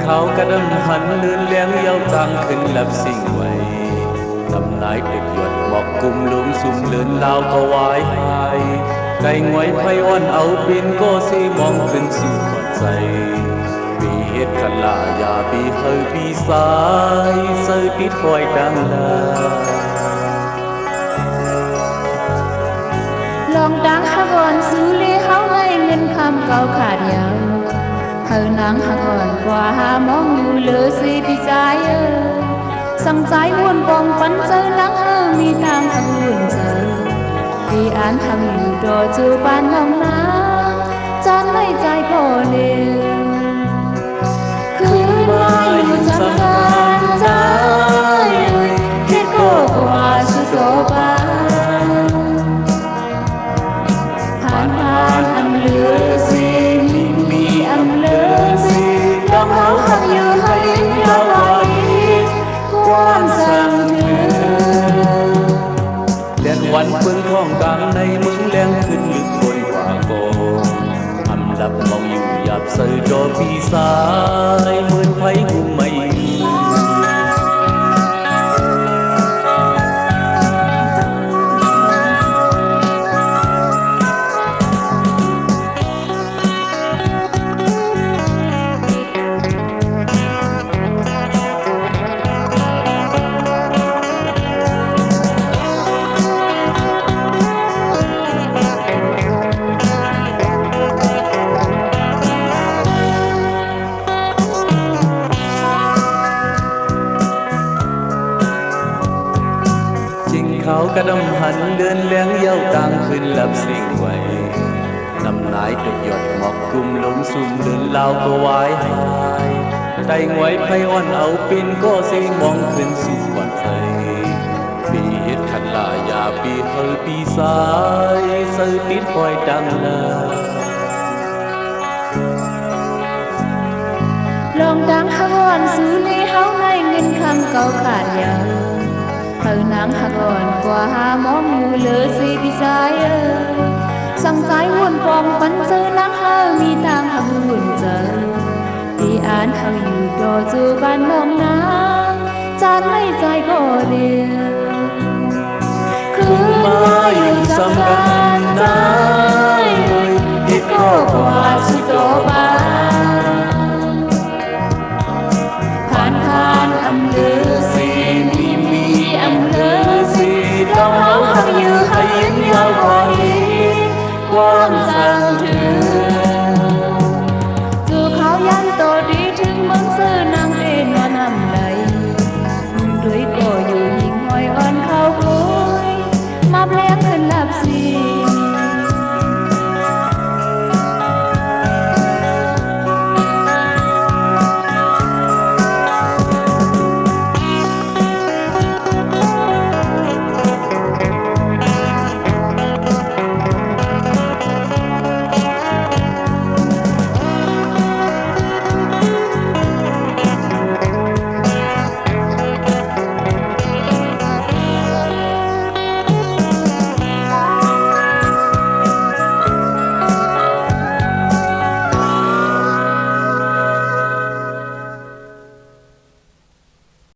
เขากระดำหันลื่นเลี้ยงเย้าจังขึ้นลับสิ่งไว้ทำนายตึกหยดหมอกกุมลุมสุ่มเลือนลาวก็วายหายไก่งวยไพวันเอาบินก็สีมองขึ้นสู่ขอดใจปีเฮ็ดขลายาปีเฮอปีสายเสยปิดคอยดังลาลองดังหากอนซื้อเลยเฮาให้เงินคำเก่าขาดยาวเฮานังหากอนกว่าหามองอยู่เหลือสิดีใจสั่งใจวนปองฝันเจอนังมีทางทำวุ่นเจอพี่อ่านทำอยู่ดอจูบ้านน้องนาจานไม่ใจก็เร็วคืนมาอยู่ทำงานใจเฮ็ดก็กว่าสุดโตบ้านผ่านอำเลือสิมีอำเลือสิต้องเฮาหักอยู่ให้ยอมไว้ความสั่งถึงแดนวันเมืองท้องกลางในเมืองแรงขึ้นลึกบนกว่าโกอำลับมองอยู่หยาบเสยดอปีสายเหมือนไผหุ่มไม่เขากระดำหันเดินเลี้ยงเย้าต่างขึ้นลับสิ่งไว้น้ำนายตกหยดหมอกกุมลมสุ่มเดินลาวก็วายหายใจงวยไพวันเอาปินก็สิมองขึ้นสู่ขวัญใจปีเฮ็ดขันลายาปีเฮอปีสายเสยติดคอยดังลาลองดังหากอนซื้อเลยเฮาให้เงินคำเก่าขาดยาวเฮานังหากอนกว่าหามองอยู่เหลือสิดีใจสั่งใจวนปองฝันเจอนังเฮามีทางทำวุ่นเจอที่อ่านเฮาอยู่ดอจูบ้านน้องนาจานไม่ใจก็เดียวคืนมาอยู่สำกันได้เฮ็ดก็กว่าสุดโตบ้า